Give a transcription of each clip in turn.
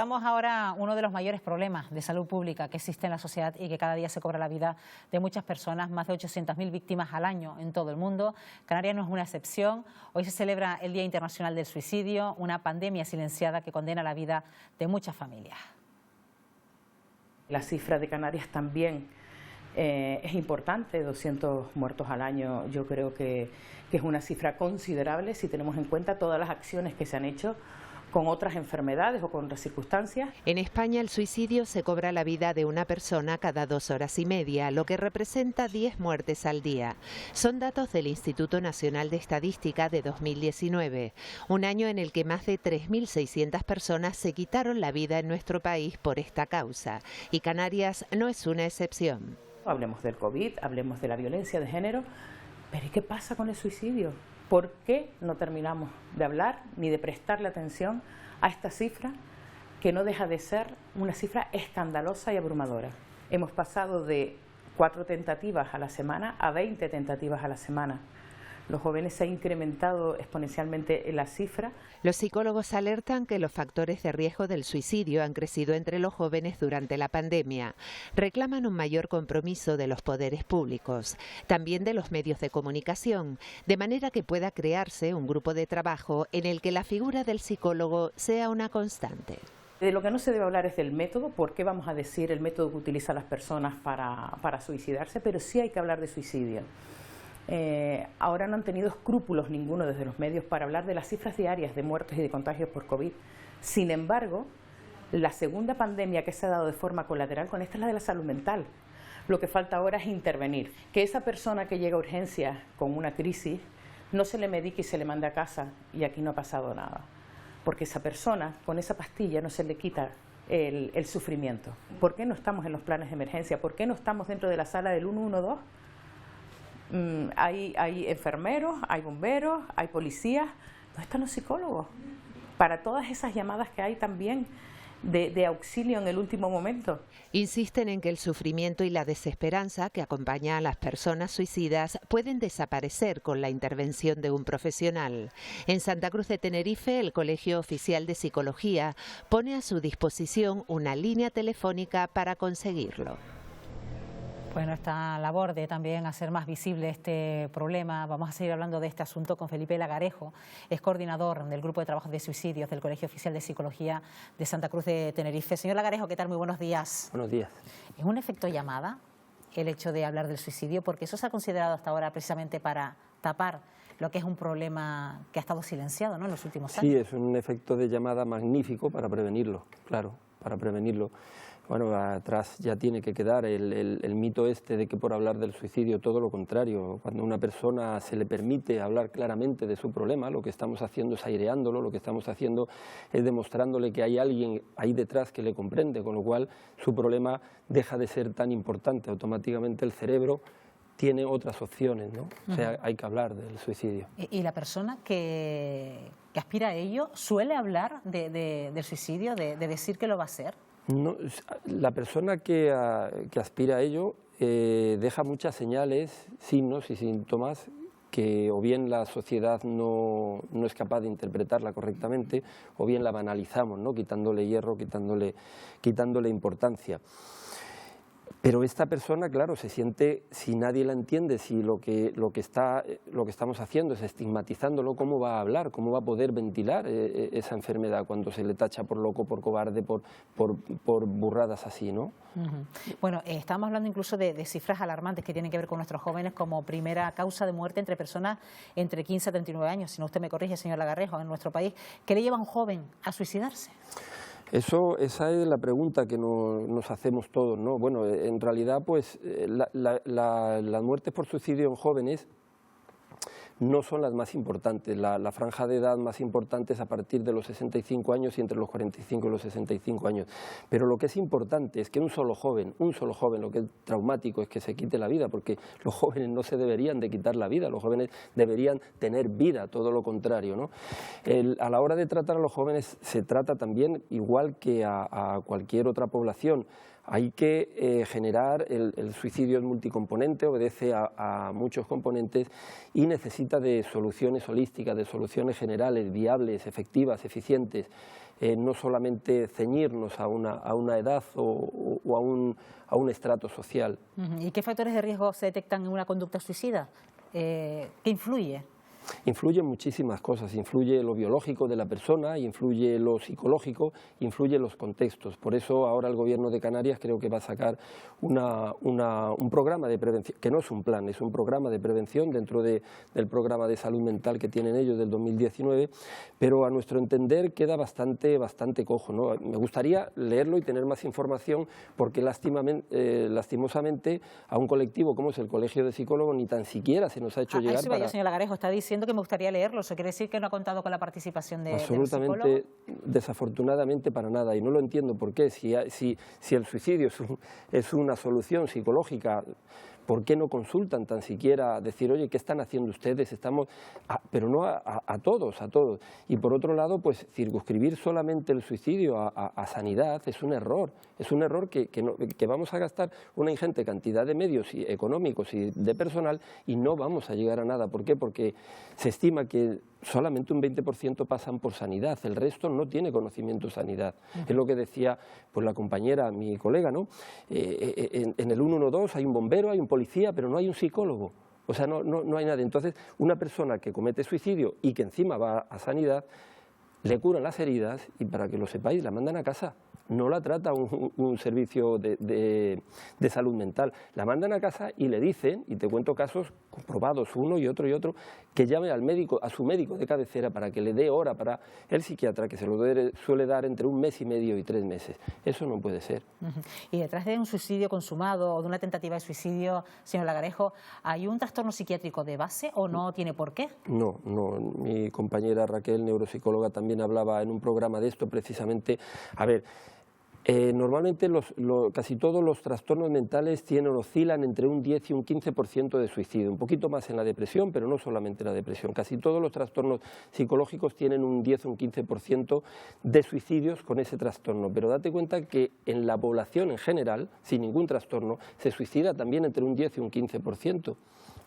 Vamos ahora a uno de los mayores problemas de salud pública que existe en la sociedad y que cada día se cobra la vida de muchas personas, más de 800.000 víctimas al año en todo el mundo. Canarias no es una excepción. Hoy se celebra el Día Internacional del Suicidio, una pandemia silenciada que condena la vida de muchas familias. La cifra de Canarias también es importante, 200 muertos al año. Yo creo que es una cifra considerable si tenemos en cuenta todas las acciones que se han hecho con otras enfermedades o con otras circunstancias. En España el suicidio se cobra la vida de una persona cada 2 horas y media, lo que representa 10 muertes al día. Son datos del Instituto Nacional de Estadística de 2019, un año en el que más de 3.600 personas se quitaron la vida en nuestro país por esta causa, y Canarias no es una excepción. Hablemos del COVID, hablemos de la violencia de género, pero ¿y qué pasa con el suicidio? ¿Por qué no terminamos de hablar ni de prestarle atención a esta cifra que no deja de ser una cifra escandalosa y abrumadora? Hemos pasado de 4 tentativas a la semana a 20 tentativas a la semana. Los jóvenes se ha incrementado exponencialmente la cifra. Los psicólogos alertan que los factores de riesgo del suicidio han crecido entre los jóvenes durante la pandemia. Reclaman un mayor compromiso de los poderes públicos, también de los medios de comunicación, de manera que pueda crearse un grupo de trabajo en el que la figura del psicólogo sea una constante. De lo que no se debe hablar es del método, por qué vamos a decir el método que utilizan las personas para suicidarse, pero sí hay que hablar de suicidio. Ahora no han tenido escrúpulos ninguno desde los medios para hablar de las cifras diarias de muertes y de contagios por COVID. Sin embargo, la segunda pandemia que se ha dado de forma colateral con esta es la de la salud mental. Lo que falta ahora es intervenir. Que esa persona que llega a urgencias con una crisis no se le medique y se le mande a casa y aquí no ha pasado nada. Porque esa persona, con esa pastilla, no se le quita el sufrimiento. ¿Por qué no estamos en los planes de emergencia? ¿Por qué no estamos dentro de la sala del 112? Hay enfermeros, hay bomberos, hay policías. ¿Dónde están los psicólogos? Para todas esas llamadas que hay también de auxilio en el último momento. Insisten en que el sufrimiento y la desesperanza que acompaña a las personas suicidas pueden desaparecer con la intervención de un profesional. En Santa Cruz de Tenerife, el Colegio Oficial de Psicología pone a su disposición una línea telefónica para conseguirlo. Bueno, esta labor de también hacer más visible este problema, vamos a seguir hablando de este asunto con Felipe Lagarejo, es coordinador del Grupo de Trabajo de Suicidios del Colegio Oficial de Psicología de Santa Cruz de Tenerife. Señor Lagarejo, ¿qué tal? Muy buenos días. Buenos días. ¿Es un efecto llamada el hecho de hablar del suicidio? Porque eso se ha considerado hasta ahora precisamente para tapar lo que es un problema que ha estado silenciado, ¿no?, en los últimos años. Sí, es un efecto de llamada magnífico para prevenirlo, claro, para prevenirlo. Bueno, atrás ya tiene que quedar el mito este de que por hablar del suicidio, todo lo contrario. Cuando a una persona se le permite hablar claramente de su problema, lo que estamos haciendo es aireándolo, lo que estamos haciendo es demostrándole que hay alguien ahí detrás que le comprende, con lo cual su problema deja de ser tan importante. Automáticamente el cerebro tiene otras opciones, ¿no? O sea, hay que hablar del suicidio. ¿Y la persona que aspira a ello suele hablar del suicidio, de decir que lo va a hacer? No, la persona que aspira a ello deja muchas señales, signos y síntomas que o bien la sociedad no es capaz de interpretarla correctamente o bien la banalizamos, ¿no?, quitándole hierro, quitándole importancia. Pero esta persona, claro, se siente, si nadie la entiende, si lo que estamos haciendo es estigmatizándolo, ¿cómo va a hablar? ¿Cómo va a poder ventilar esa enfermedad cuando se le tacha por loco, por cobarde, por burradas así, ¿no? Bueno, estamos hablando incluso de cifras alarmantes que tienen que ver con nuestros jóvenes como primera causa de muerte entre personas entre 15 a 39 años, si no usted me corrige, señor Lagarejo, en nuestro país. ¿Qué le lleva a un joven a suicidarse? Esa es la pregunta que nos hacemos todos, ¿no? Bueno, en realidad, pues, las muertes por suicidio en jóvenes no son las más importantes. La franja de edad más importante es a partir de los 65 años y entre los 45 y los 65 años. Pero lo que es importante es que un solo joven, lo que es traumático es que se quite la vida, porque los jóvenes no se deberían de quitar la vida, los jóvenes deberían tener vida, todo lo contrario, ¿no? A la hora de tratar a los jóvenes se trata también igual que a cualquier otra población. Hay que generar, el suicidio es multicomponente, obedece a muchos componentes y necesita de soluciones holísticas, de soluciones generales, viables, efectivas, eficientes, no solamente ceñirnos a una edad o a un estrato social. ¿Y qué factores de riesgo se detectan en una conducta suicida? ¿Qué influye? Influyen muchísimas cosas, influye lo biológico de la persona, influye lo psicológico, influye los contextos. Por eso ahora el Gobierno de Canarias creo que va a sacar un programa de prevención, que no es un plan, es un programa de prevención dentro del programa de salud mental que tienen ellos del 2019, pero a nuestro entender queda bastante cojo, ¿no? Me gustaría leerlo y tener más información porque lastimosamente a un colectivo como es el Colegio de Psicólogos ni tan siquiera se nos ha hecho llegar para... Señor Lagarejo, está diciendo que me gustaría leerlo, ¿eso quiere decir que no ha contado con la participación de absolutamente, desafortunadamente para nada, y no lo entiendo por qué, si el suicidio es una solución psicológica, ¿por qué no consultan tan siquiera decir, oye, ¿qué están haciendo ustedes? Pero no a todos. Y por otro lado, pues circunscribir solamente el suicidio a sanidad es un error que vamos a gastar una ingente cantidad de medios económicos y de personal y no vamos a llegar a nada. ¿Por qué? Porque se estima que solamente un 20% pasan por sanidad, el resto no tiene conocimiento de sanidad. Es lo que decía pues la compañera, mi colega, ¿no? En el 112 hay un bombero, hay un policía, pero no hay un psicólogo. O sea, no hay nada. Entonces, una persona que comete suicidio y que encima va a sanidad, le curan las heridas y, para que lo sepáis, la mandan a casa. No la trata un servicio de salud mental. La mandan a casa y le dicen, y te cuento casos comprobados, uno y otro, que llame al médico, a su médico de cabecera para que le dé hora para el psiquiatra, que se lo suele dar entre 1 mes y medio y 3 meses. Eso no puede ser. Y detrás de un suicidio consumado o de una tentativa de suicidio, señor Lagarejo, ¿hay un trastorno psiquiátrico de base o no tiene por qué? No. Mi compañera Raquel, neuropsicóloga, también hablaba en un programa de esto precisamente. A ver, normalmente casi todos los trastornos mentales oscilan entre un 10 y un 15% de suicidio, un poquito más en la depresión, pero no solamente en la depresión. Casi todos los trastornos psicológicos tienen un 10 o un 15% de suicidios con ese trastorno, pero date cuenta que en la población en general, sin ningún trastorno, se suicida también entre un 10 y un 15%.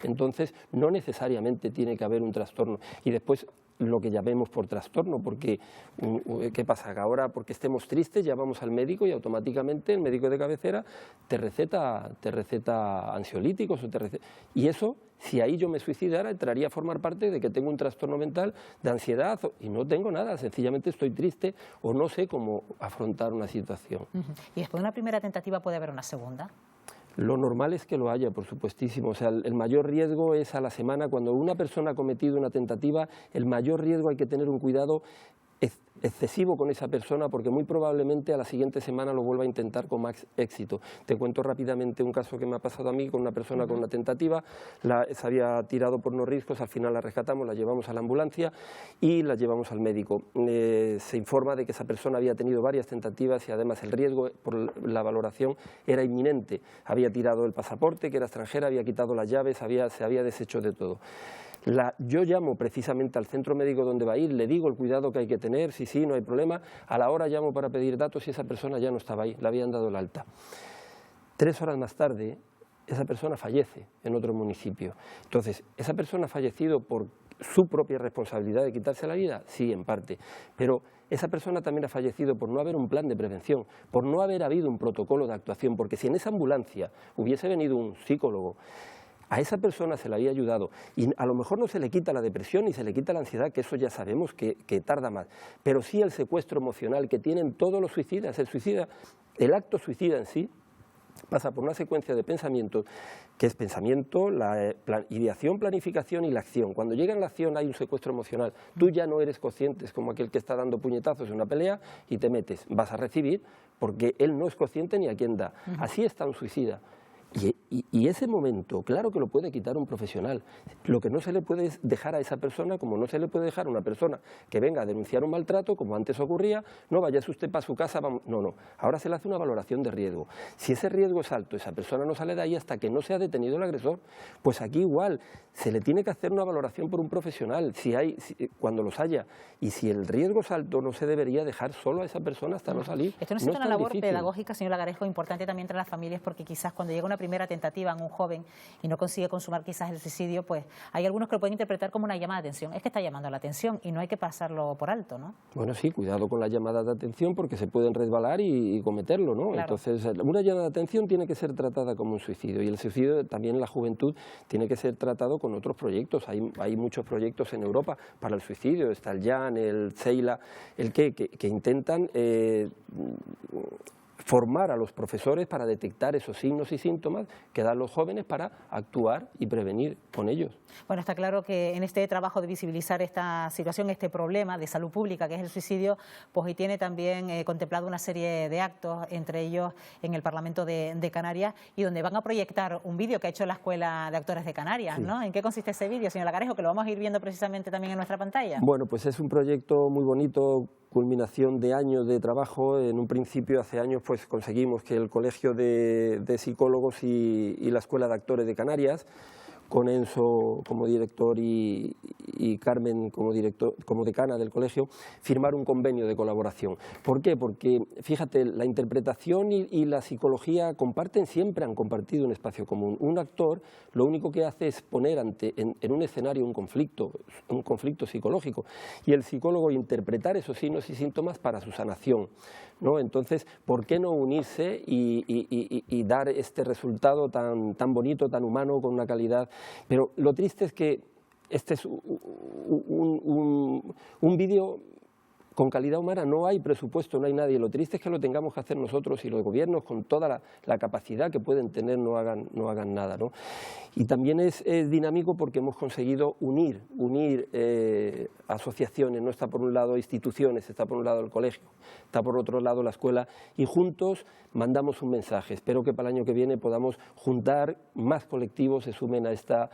Entonces, no necesariamente tiene que haber un trastorno. Y después, lo que llamemos por trastorno, porque ¿qué pasa? Que ahora, porque estemos tristes, ya vamos al médico y automáticamente el médico de cabecera te receta ansiolíticos y eso, si ahí yo me suicidara, entraría a formar parte de que tengo un trastorno mental de ansiedad y no tengo nada, sencillamente estoy triste o no sé cómo afrontar una situación. ¿Y después de una primera tentativa puede haber una segunda? Lo normal es que lo haya, por supuestísimo. O sea, el mayor riesgo es a la semana. Cuando una persona ha cometido una tentativa, el mayor riesgo hay que tener un cuidado excesivo con esa persona porque muy probablemente a la siguiente semana lo vuelva a intentar con más éxito. Te cuento rápidamente un caso que me ha pasado a mí con una persona con una tentativa, se había tirado por unos riscos, al final la rescatamos, la llevamos a la ambulancia y la llevamos al médico. Se informa de que esa persona había tenido varias tentativas y además el riesgo por la valoración era inminente. Había tirado el pasaporte, que era extranjera, había quitado las llaves, se había deshecho de todo. Yo llamo precisamente al centro médico donde va a ir, le digo el cuidado que hay que tener, sí, no hay problema, a la hora llamo para pedir datos y esa persona ya no estaba ahí, le habían dado el alta. 3 horas más tarde, esa persona fallece en otro municipio. Entonces, ¿esa persona ha fallecido por su propia responsabilidad de quitarse la vida? Sí, en parte, pero esa persona también ha fallecido por no haber un plan de prevención, por no haber habido un protocolo de actuación, porque si en esa ambulancia hubiese venido un psicólogo, a esa persona se le había ayudado y a lo mejor no se le quita la depresión ni se le quita la ansiedad, que eso ya sabemos que tarda más, pero sí el secuestro emocional que tienen todos los suicidas. El acto suicida en sí pasa por una secuencia de pensamientos, que es pensamiento, la ideación, planificación y la acción. Cuando llega en la acción hay un secuestro emocional. Tú ya no eres consciente, es como aquel que está dando puñetazos en una pelea y te metes. Vas a recibir porque él no es consciente ni a quién da. Así está un suicida. Y ese momento, claro que lo puede quitar un profesional. Lo que no se le puede es dejar a esa persona, como no se le puede dejar a una persona que venga a denunciar un maltrato, como antes ocurría, no vayas usted para su casa, vamos. No. Ahora se le hace una valoración de riesgo. Si ese riesgo es alto, esa persona no sale de ahí hasta que no se ha detenido el agresor. Pues aquí igual, se le tiene que hacer una valoración por un profesional, cuando los haya. Y si el riesgo es alto, no se debería dejar solo a esa persona hasta no salir. Esto necesita una labor pedagógica, señor Lagarejo, importante también entre las familias, porque quizás cuando llega una primera tentativa en un joven y no consigue consumar quizás el suicidio, pues hay algunos que lo pueden interpretar como una llamada de atención. Es que está llamando la atención y no hay que pasarlo por alto, ¿no? Bueno, sí, cuidado con las llamadas de atención porque se pueden resbalar y cometerlo, ¿no? Claro. Entonces, una llamada de atención tiene que ser tratada como un suicidio, y el suicidio también en la juventud tiene que ser tratado con otros proyectos. Hay muchos proyectos en Europa para el suicidio, está el JAN, el CEILA, que intentan formar a los profesores para detectar esos signos y síntomas que dan los jóvenes para actuar y prevenir con ellos. Bueno, está claro que en este trabajo de visibilizar esta situación, este problema de salud pública que es el suicidio, pues hoy tiene también contemplado una serie de actos, entre ellos en el Parlamento de Canarias, y donde van a proyectar un vídeo que ha hecho la Escuela de Actores de Canarias, ¿no? ¿En qué consiste ese vídeo, señor Lagarejo, que lo vamos a ir viendo precisamente también en nuestra pantalla? Bueno, pues es un proyecto muy bonito, culminación de años de trabajo. En un principio, hace años, pues conseguimos que el Colegio de Psicólogos y la Escuela de Actores de Canarias, con Enzo como director y Carmen como decana del colegio, firmar un convenio de colaboración. ¿Por qué? Porque, fíjate, la interpretación y la psicología siempre han compartido un espacio común. Un actor lo único que hace es poner en un escenario un conflicto psicológico, y el psicólogo interpretar esos signos y síntomas para su sanación, ¿no? Entonces, ¿por qué no unirse y dar este resultado tan bonito, tan humano, con una calidad? Pero lo triste es que este es un vídeo con calidad humana, no hay presupuesto, no hay nadie. Lo triste es que lo tengamos que hacer nosotros, y los gobiernos, con toda la capacidad que pueden tener, no hagan nada, ¿no? Y también es dinámico porque hemos conseguido unir asociaciones. No está por un lado instituciones, está por un lado el colegio, está por otro lado la escuela, y juntos mandamos un mensaje. Espero que para el año que viene podamos juntar más colectivos, se sumen a esta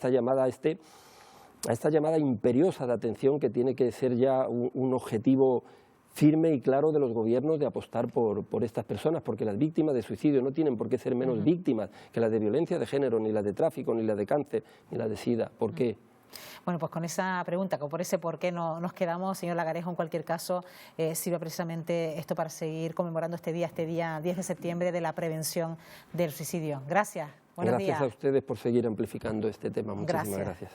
llamada, a esta llamada imperiosa de atención, que tiene que ser ya un objetivo firme y claro de los gobiernos, de apostar por estas personas, porque las víctimas de suicidio no tienen por qué ser menos víctimas que las de violencia de género, ni las de tráfico, ni las de cáncer, ni las de SIDA. ¿Por qué? Bueno, pues con esa pregunta, por ese por qué nos quedamos, señor Lagarejo. En cualquier caso, sirve precisamente esto para seguir conmemorando este día 10 de septiembre de la prevención del suicidio. Gracias, buenos días. Gracias a ustedes por seguir amplificando este tema. Muchísimas gracias.